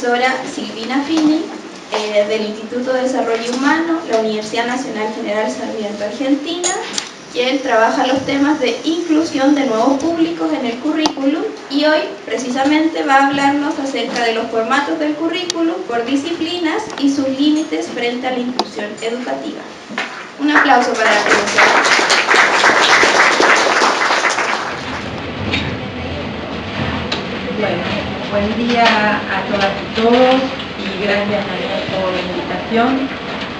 profesora Silvina Fini, del Instituto de Desarrollo Humano, la Universidad Nacional General Sarmiento Argentina, quien trabaja los temas de inclusión de nuevos públicos en el currículum, y hoy precisamente va a hablarnos acerca de los formatos del currículum por disciplinas y sus límites frente a la inclusión educativa. Un aplauso para la profesora. Bueno, buen día a todas y todos y gracias Daniel por la invitación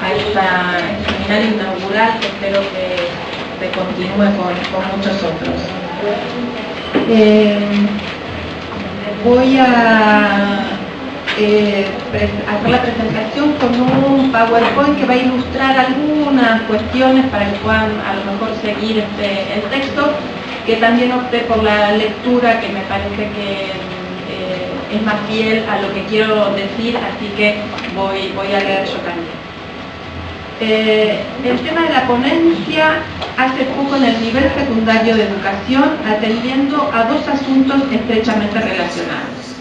a este seminario inaugural que espero que continúe con muchos otros. Voy a hacer la presentación con un PowerPoint que va a ilustrar algunas cuestiones para que puedan a lo mejor seguir el texto, que también opté por la lectura que me parece que es más fiel a lo que quiero decir, así que voy a leer yo también. El tema de la ponencia hace poco en el nivel secundario de educación, atendiendo a dos asuntos estrechamente relacionados.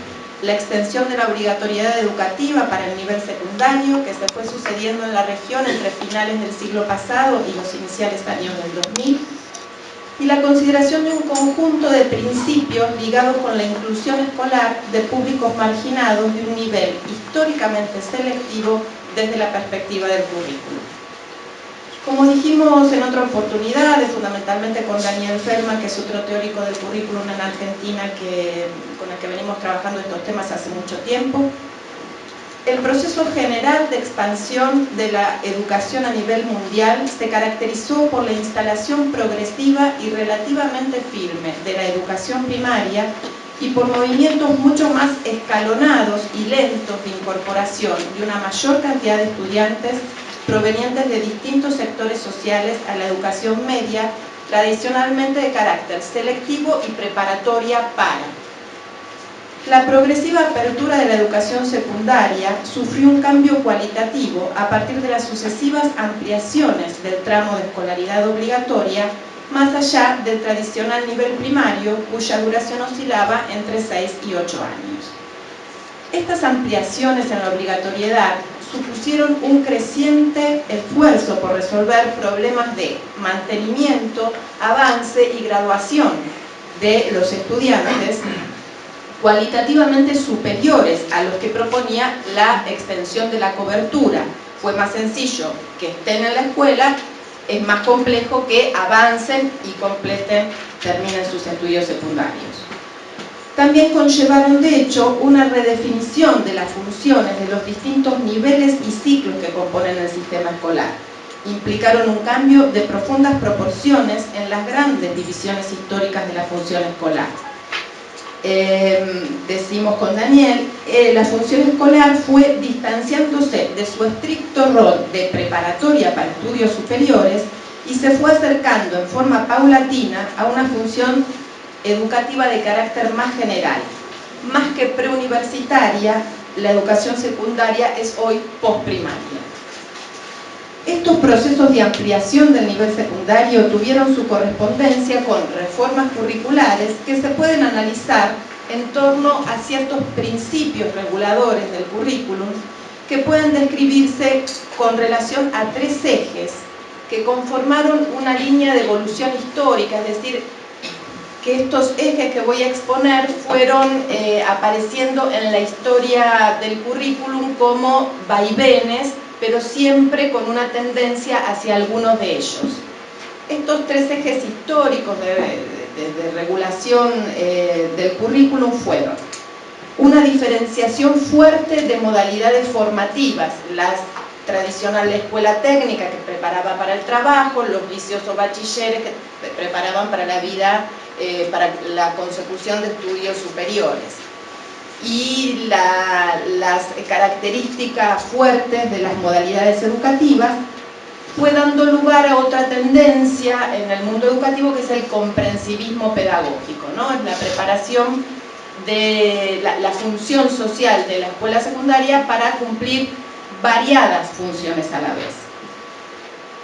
La extensión de la obligatoriedad educativa para el nivel secundario, que se fue sucediendo en la región entre finales del siglo pasado y los iniciales años del 2000, y la consideración de un conjunto de principios ligados con la inclusión escolar de públicos marginados de un nivel históricamente selectivo desde la perspectiva del currículum. Como dijimos en otra oportunidad, fundamentalmente con Daniel Feldman, que es otro teórico del currículum en Argentina con el que venimos trabajando estos temas hace mucho tiempo, el proceso general de expansión de la educación a nivel mundial se caracterizó por la instalación progresiva y relativamente firme de la educación primaria y por movimientos mucho más escalonados y lentos de incorporación de una mayor cantidad de estudiantes provenientes de distintos sectores sociales a la educación media, tradicionalmente de carácter selectivo y preparatoria para. La progresiva apertura de la educación secundaria sufrió un cambio cualitativo a partir de las sucesivas ampliaciones del tramo de escolaridad obligatoria más allá del tradicional nivel primario, cuya duración oscilaba entre 6 y 8 años. Estas ampliaciones en la obligatoriedad supusieron un creciente esfuerzo por resolver problemas de mantenimiento, avance y graduación de los estudiantes cualitativamente superiores a los que proponía la extensión de la cobertura. Fue más sencillo que estén en la escuela, es más complejo que avancen y completen, terminen sus estudios secundarios. También conllevaron, de hecho, una redefinición de las funciones de los distintos niveles y ciclos que componen el sistema escolar. Implicaron un cambio de profundas proporciones en las grandes divisiones históricas de la función escolar. Decimos con Daniel, la función escolar fue distanciándose de su estricto rol de preparatoria para estudios superiores y se fue acercando en forma paulatina a una función educativa de carácter más general. Más que preuniversitaria, la educación secundaria es hoy posprimaria. Estos procesos de ampliación del nivel secundario tuvieron su correspondencia con reformas curriculares que se pueden analizar en torno a ciertos principios reguladores del currículum que pueden describirse con relación a tres ejes que conformaron una línea de evolución histórica, es decir, que estos ejes que voy a exponer fueron apareciendo en la historia del currículum como vaivenes, pero siempre con una tendencia hacia algunos de ellos. Estos tres ejes históricos de regulación del currículum fueron una diferenciación fuerte de modalidades formativas, la tradicional escuela técnica que preparaba para el trabajo, los liceos o bachilleres que preparaban para la vida, para la consecución de estudios superiores. Y las características fuertes de las modalidades educativas fue dando lugar a otra tendencia en el mundo educativo que es el comprensivismo pedagógico, ¿no? Es la preparación de la función social de la escuela secundaria para cumplir variadas funciones a la vez.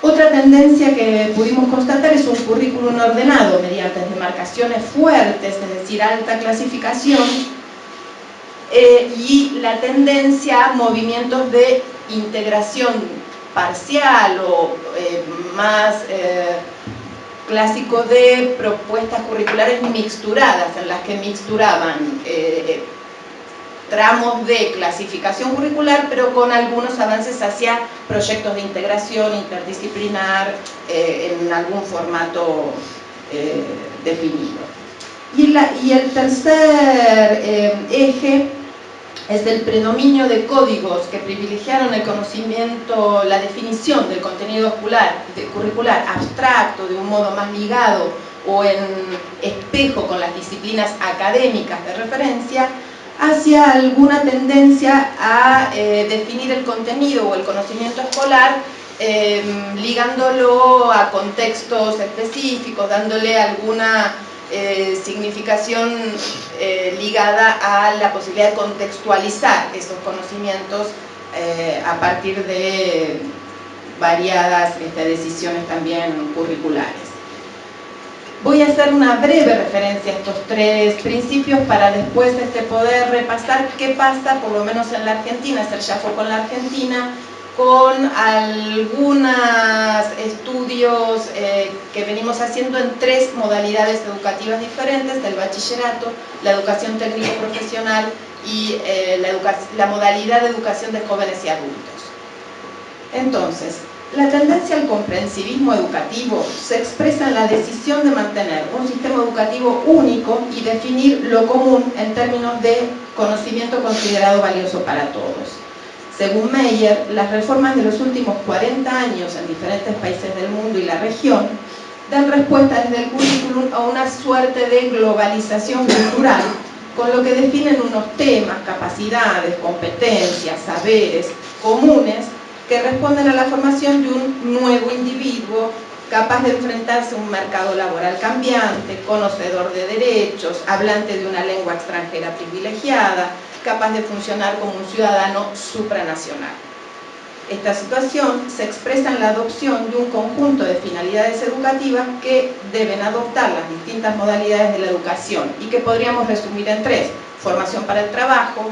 Otra tendencia que pudimos constatar es un currículum ordenado mediante demarcaciones fuertes, es decir, alta clasificación, y la tendencia a movimientos de integración parcial o más clásico de propuestas curriculares mixturadas, en las que mixturaban tramos de clasificación curricular, pero con algunos avances hacia proyectos de integración interdisciplinar en algún formato definido. Y el tercer eje es el predominio de códigos que privilegiaron el conocimiento, la definición del contenido curricular abstracto, de un modo más ligado o en espejo con las disciplinas académicas de referencia, hacia alguna tendencia a definir el contenido o el conocimiento escolar ligándolo a contextos específicos, dándole alguna significación ligada a la posibilidad de contextualizar esos conocimientos a partir de variadas decisiones también curriculares. Voy a hacer una breve referencia a estos tres principios para después poder repasar qué pasa, por lo menos en la Argentina, hacer ya foco en la Argentina, con algunos estudios que venimos haciendo en tres modalidades educativas diferentes: el bachillerato, la educación técnico profesional y la modalidad de educación de jóvenes y adultos. Entonces, la tendencia al comprensivismo educativo se expresa en la decisión de mantener un sistema educativo único y definir lo común en términos de conocimiento considerado valioso para todos. Según Meyer, las reformas de los últimos 40 años en diferentes países del mundo y la región dan respuesta desde el currículum a una suerte de globalización cultural, con lo que definen unos temas, capacidades, competencias, saberes comunes que responden a la formación de un nuevo individuo capaz de enfrentarse a un mercado laboral cambiante, conocedor de derechos, hablante de una lengua extranjera privilegiada, capaz de funcionar como un ciudadano supranacional. Esta situación se expresa en la adopción de un conjunto de finalidades educativas que deben adoptar las distintas modalidades de la educación y que podríamos resumir en tres: formación para el trabajo,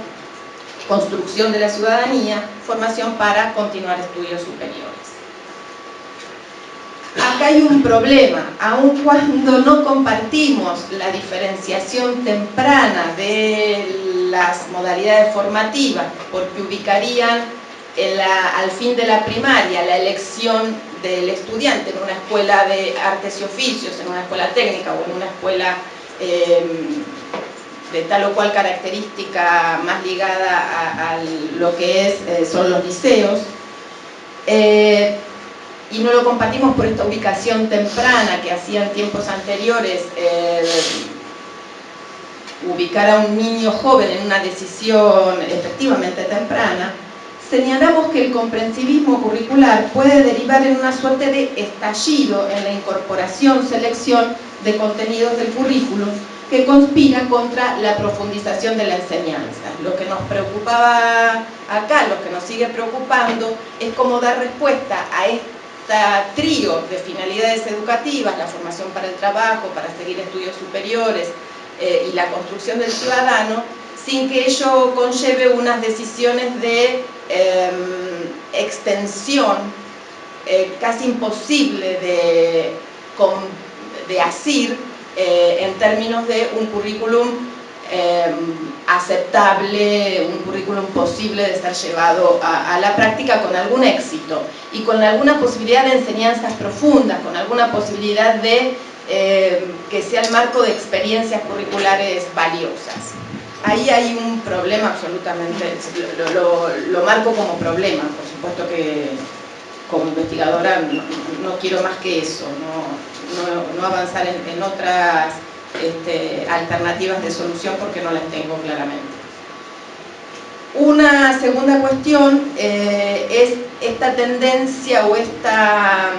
construcción de la ciudadanía, formación para continuar estudios superiores. Acá hay un problema, aun cuando no compartimos la diferenciación temprana de las modalidades formativas, porque ubicarían al fin de la primaria la elección del estudiante en una escuela de artes y oficios, en una escuela técnica o en una escuela de tal o cual característica más ligada a lo que son los liceos, y no lo compartimos por esta ubicación temprana que hacía en tiempos anteriores ubicar a un niño joven en una decisión efectivamente temprana. Señalamos que el comprensivismo curricular puede derivar en una suerte de estallido en la incorporación-selección de contenidos del currículum que conspira contra la profundización de la enseñanza. Lo que nos preocupaba acá, lo que nos sigue preocupando, es cómo dar respuesta a este trío de finalidades educativas: la formación para el trabajo, para seguir estudios superiores y la construcción del ciudadano, sin que ello conlleve unas decisiones de extensión casi imposible de asir en términos de un currículum aceptable, un currículum posible de ser llevado a la práctica con algún éxito y con alguna posibilidad de enseñanzas profundas, con alguna posibilidad de que sea el marco de experiencias curriculares valiosas. Ahí hay un problema absolutamente, lo marco como problema, por supuesto que como investigadora no quiero más que eso, no avanzar en otras alternativas de solución porque no las tengo claramente. Una segunda cuestión es esta tendencia o esta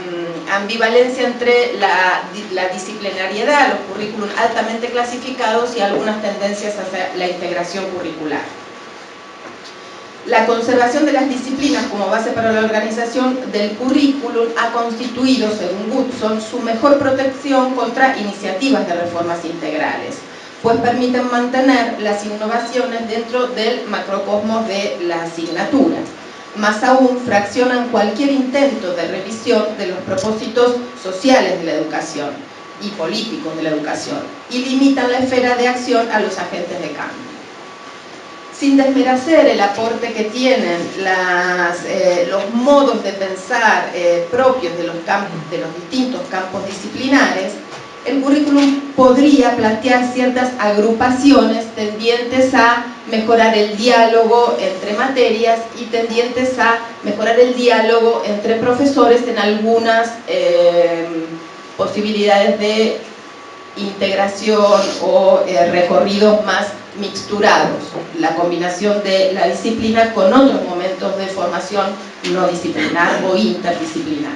ambivalencia entre la disciplinariedad, los currículum altamente clasificados y algunas tendencias hacia la integración curricular. La conservación de las disciplinas como base para la organización del currículum ha constituido, según Goodson, su mejor protección contra iniciativas de reformas integrales. pues permiten mantener las innovaciones dentro del macrocosmos de la asignatura. Más aún, fraccionan cualquier intento de revisión de los propósitos sociales de la educación y políticos de la educación, y limitan la esfera de acción a los agentes de cambio. Sin desmerecer el aporte que tienen los modos de pensar propios de los distintos campos disciplinares, el currículum podría plantear ciertas agrupaciones tendientes a mejorar el diálogo entre materias y tendientes a mejorar el diálogo entre profesores en algunas posibilidades de integración o recorridos más mixturados, la combinación de la disciplina con otros momentos de formación no disciplinar o interdisciplinar.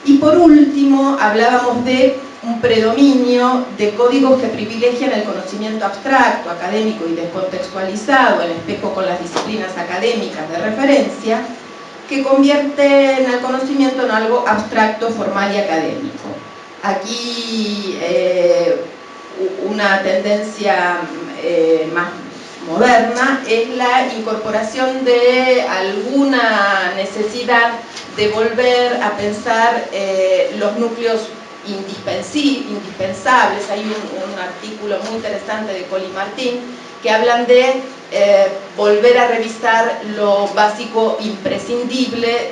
Y por último, hablábamos de un predominio de códigos que privilegian el conocimiento abstracto, académico y descontextualizado en espejo con las disciplinas académicas de referencia, que convierten al conocimiento en algo abstracto, formal y académico. Aquí una tendencia más moderna es la incorporación de alguna necesidad de volver a pensar los núcleos indispensables. Hay un artículo muy interesante de Coli Martín que hablan de volver a revisar lo básico imprescindible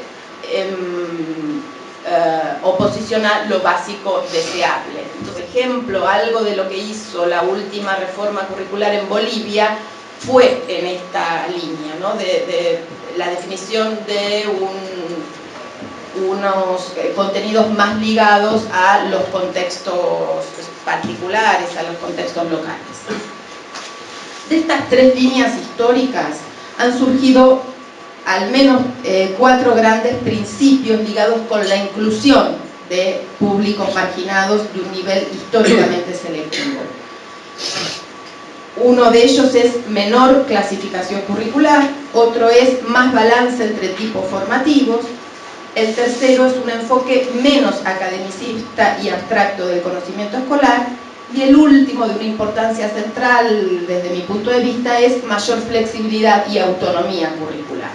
o posicionar lo básico deseable. Por ejemplo, algo de lo que hizo la última reforma curricular en Bolivia fue en esta línea, ¿no? de la definición de unos contenidos más ligados a los contextos particulares, a los contextos locales. De estas tres líneas históricas han surgido al menos 4 grandes principios ligados con la inclusión de públicos marginados de un nivel históricamente selectivo. Uno de ellos es menor clasificación curricular, otro es más balance entre tipos formativos, el tercero es un enfoque menos academicista y abstracto del conocimiento escolar, y el último, de una importancia central desde mi punto de vista, es mayor flexibilidad y autonomía curricular.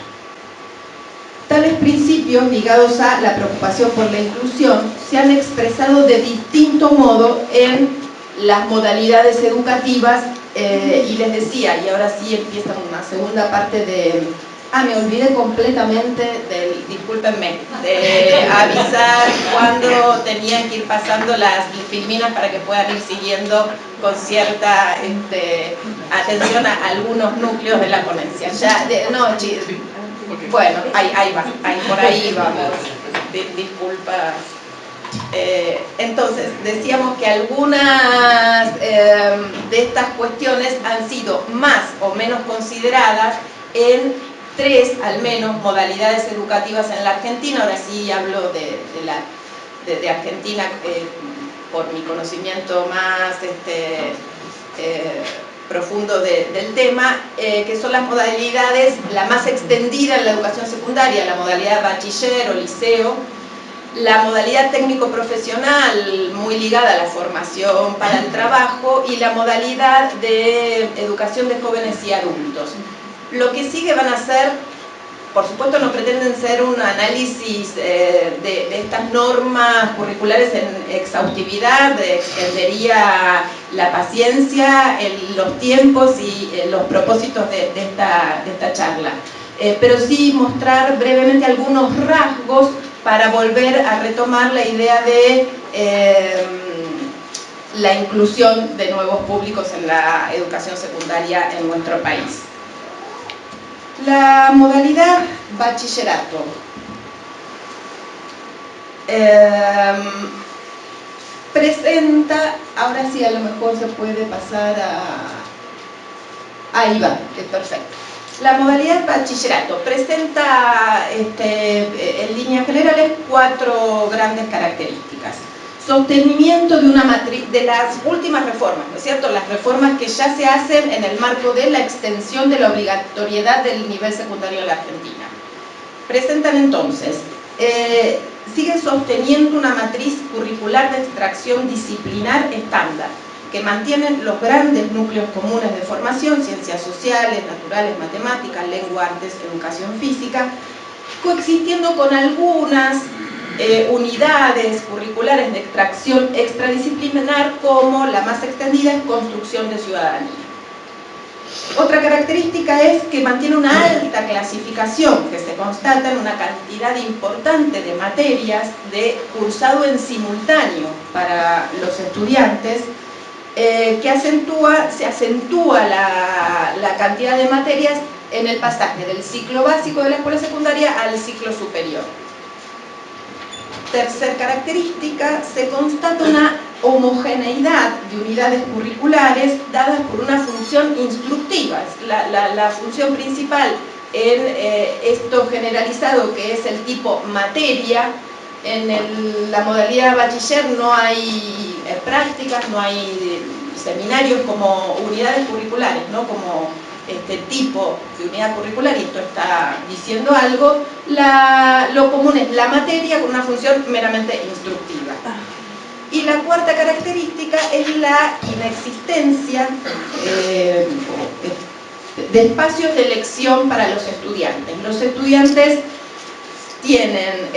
Tales principios ligados a la preocupación por la inclusión se han expresado de distinto modo en las modalidades educativas y les decía, y ahora sí empieza una segunda parte de... me olvidé completamente discúlpenme, de avisar cuando tenían que ir pasando las filminas para que puedan ir siguiendo con cierta atención a algunos núcleos de la ponencia. Bueno, ahí va, por ahí vamos. Disculpas. Entonces, decíamos que algunas de estas cuestiones han sido más o menos consideradas en 3, al menos, modalidades educativas en la Argentina. Ahora sí hablo de Argentina por mi conocimiento más profundo del tema, que son las modalidades, la más extendida en la educación secundaria, la modalidad bachiller o liceo, la modalidad técnico-profesional, muy ligada a la formación para el trabajo, y la modalidad de educación de jóvenes y adultos. Lo que sigue van a ser, por supuesto no pretenden ser un análisis de estas normas curriculares en exhaustividad, extendería la paciencia, los tiempos y los propósitos de esta charla. Pero sí mostrar brevemente algunos rasgos para volver a retomar la idea de la inclusión de nuevos públicos en la educación secundaria en nuestro país. La modalidad bachillerato presenta, ahora sí a lo mejor se puede pasar ahí va, perfecto. La modalidad bachillerato presenta en líneas generales 4 grandes características. Sostenimiento de una matriz, de las últimas reformas, ¿no es cierto? Las reformas que ya se hacen en el marco de la extensión de la obligatoriedad del nivel secundario en la Argentina. Presentan entonces, siguen sosteniendo una matriz curricular de extracción disciplinar estándar. que mantienen los grandes núcleos comunes de formación, ciencias sociales, naturales, matemáticas, lengua, artes, educación física, coexistiendo con algunas unidades curriculares de extracción extradisciplinar, como la más extendida es construcción de ciudadanía. Otra característica es que mantiene una alta clasificación, que se constata en una cantidad importante de materias de cursado en simultáneo para los estudiantes, se acentúa la cantidad de materias en el pasaje del ciclo básico de la escuela secundaria al ciclo superior. Tercer característica, se constata una homogeneidad de unidades curriculares dadas por una función instructiva. La función principal en esto generalizado, que es el tipo materia. En la modalidad bachiller no hay prácticas, no hay seminarios como unidades curriculares, ¿no? Como este tipo de unidad curricular, y esto está diciendo algo. Lo común es la materia con una función meramente instructiva. Y la cuarta característica es la inexistencia de espacios de elección para los estudiantes. Los estudiantes tienen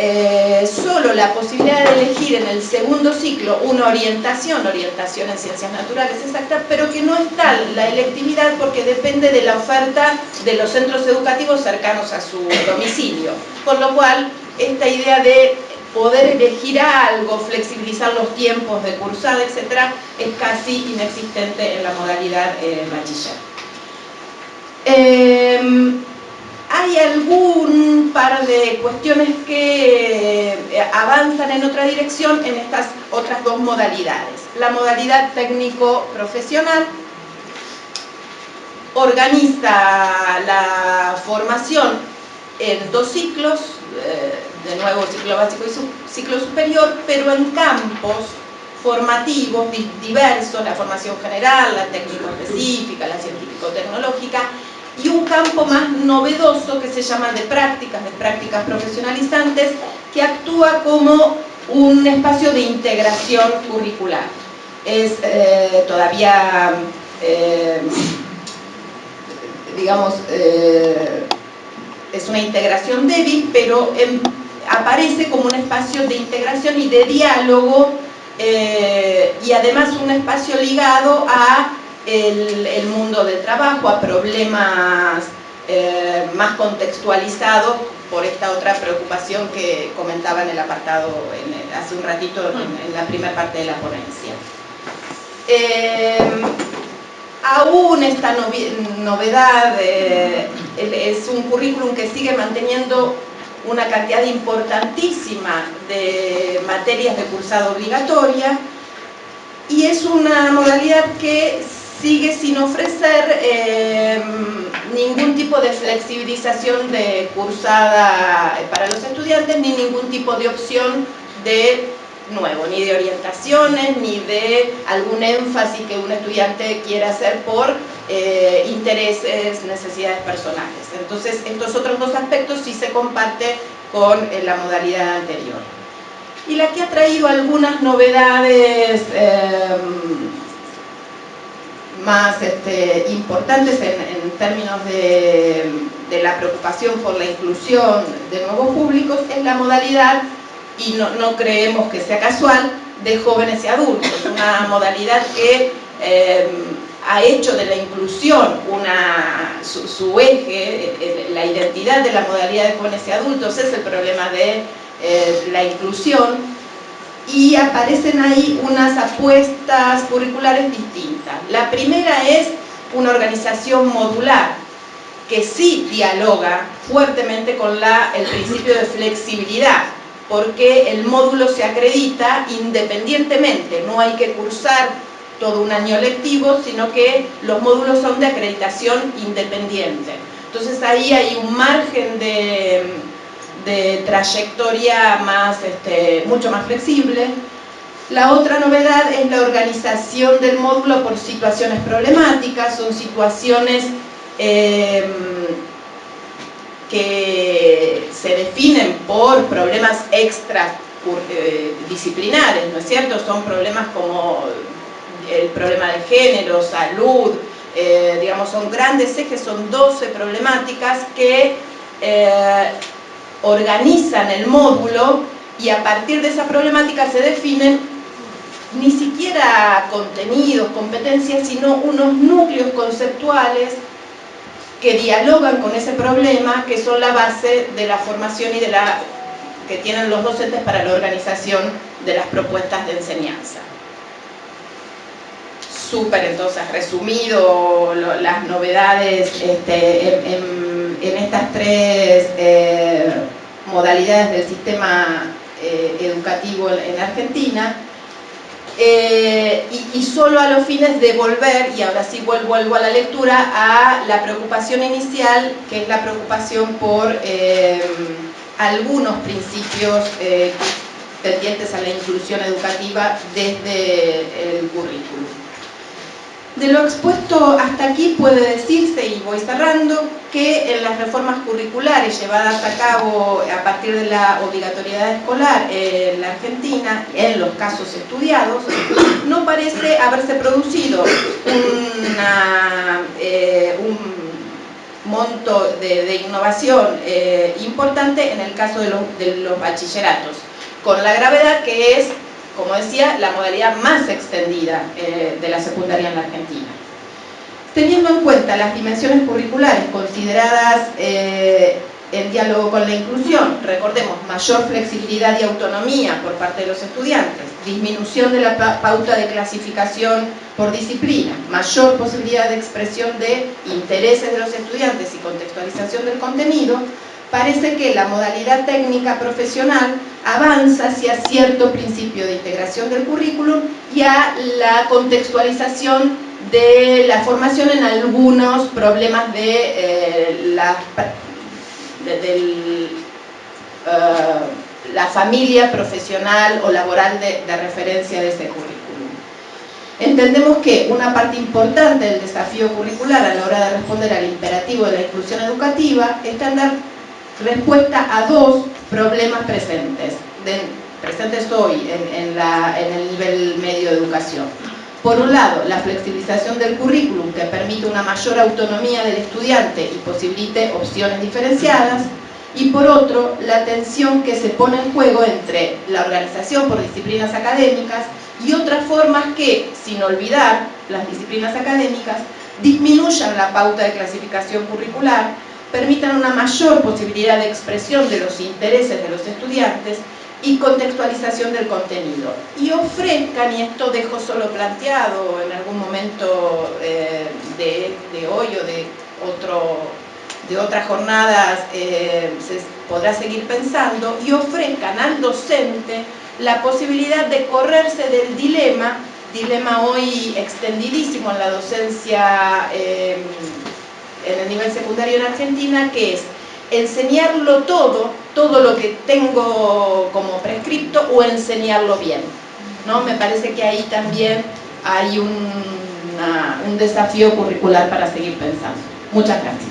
solo la posibilidad de elegir en el segundo ciclo una orientación en ciencias naturales exactas, pero que no está la electividad porque depende de la oferta de los centros educativos cercanos a su domicilio. Con lo cual, esta idea de poder elegir algo, flexibilizar los tiempos de cursada, etc., es casi inexistente en la modalidad bachiller. Hay algún par de cuestiones que avanzan en otra dirección en estas otras dos modalidades. La modalidad técnico-profesional organiza la formación en dos ciclos, de nuevo ciclo básico y ciclo superior, pero en campos formativos diversos: la formación general, la técnico-específica, la científico-tecnológica, y un campo más novedoso que se llama de prácticas profesionalizantes, que actúa como un espacio de integración curricular. Es todavía, digamos, es una integración débil, pero aparece como un espacio de integración y de diálogo, y además un espacio ligado a el mundo del trabajo, a problemas más contextualizados por esta otra preocupación que comentaba en el apartado hace un ratito en la primera parte de la ponencia. Aún esta novedad es un currículum que sigue manteniendo una cantidad importantísima de materias de cursado obligatoria, y es una modalidad que sigue sin ofrecer ningún tipo de flexibilización de cursada para los estudiantes, ni ningún tipo de opción de nuevo, ni de orientaciones, ni de algún énfasis que un estudiante quiera hacer por intereses, necesidades personales. Entonces, estos otros dos aspectos sí se comparten con la modalidad anterior. Y la que ha traído algunas novedades más importantes en términos de la preocupación por la inclusión de nuevos públicos es la modalidad, y no creemos que sea casual, de jóvenes y adultos. Una modalidad que ha hecho de la inclusión su eje. La identidad de la modalidad de jóvenes y adultos es el problema de la inclusión, y aparecen ahí unas apuestas curriculares distintas. La primera es una organización modular que sí dialoga fuertemente con el principio de flexibilidad, porque el módulo se acredita independientemente, no hay que cursar todo un año lectivo, sino que los módulos son de acreditación independiente. Entonces ahí hay un margen de trayectoria mucho más flexible. La otra novedad es la organización del módulo por situaciones problemáticas. Son situaciones que se definen por problemas extradisciplinares, ¿no es cierto? Son problemas como el problema de género, salud, digamos, son grandes ejes, son 12 problemáticas que organizan el módulo, y a partir de esa problemática se definen ni siquiera contenidos, competencias, sino unos núcleos conceptuales que dialogan con ese problema, que son la base de la formación y que tienen los docentes para la organización de las propuestas de enseñanza. Súper, entonces, resumido las novedades en estas tres modalidades del sistema educativo en Argentina. Y solo a los fines de volver, y ahora sí vuelvo a la lectura, a la preocupación inicial, que es la preocupación por algunos principios tendientes a la inclusión educativa desde el currículum. De lo expuesto hasta aquí puede decirse, y voy cerrando, que en las reformas curriculares llevadas a cabo a partir de la obligatoriedad escolar en la Argentina, en los casos estudiados, no parece haberse producido un monto de innovación importante en el caso de los bachilleratos, con la gravedad que es, como decía, la modalidad más extendida de la secundaria en la Argentina. Teniendo en cuenta las dimensiones curriculares consideradas en diálogo con la inclusión, recordemos, mayor flexibilidad y autonomía por parte de los estudiantes, disminución de la pauta de clasificación por disciplina, mayor posibilidad de expresión de intereses de los estudiantes y contextualización del contenido, parece que la modalidad técnica profesional avanza hacia cierto principio de integración del currículum y a la contextualización de la formación en algunos problemas de la familia profesional o laboral de referencia de ese currículum. Entendemos que una parte importante del desafío curricular a la hora de responder al imperativo de la inclusión educativa está en dar respuesta a dos problemas presentes hoy en el nivel medio de educación. Por un lado, la flexibilización del currículum, que permite una mayor autonomía del estudiante y posibilite opciones diferenciadas, y por otro, la tensión que se pone en juego entre la organización por disciplinas académicas y otras formas que, sin olvidar las disciplinas académicas, disminuyan la pauta de clasificación curricular, permitan una mayor posibilidad de expresión de los intereses de los estudiantes y contextualización del contenido, y ofrezcan, y esto dejo solo planteado en algún momento de hoy o de otras jornadas se podrá seguir pensando, y ofrezcan al docente la posibilidad de correrse del dilema hoy extendidísimo en la docencia en el nivel secundario en Argentina, que es enseñarlo todo lo que tengo como prescripto, o enseñarlo bien, ¿no? Me parece que ahí también hay un desafío curricular para seguir pensando. Muchas gracias.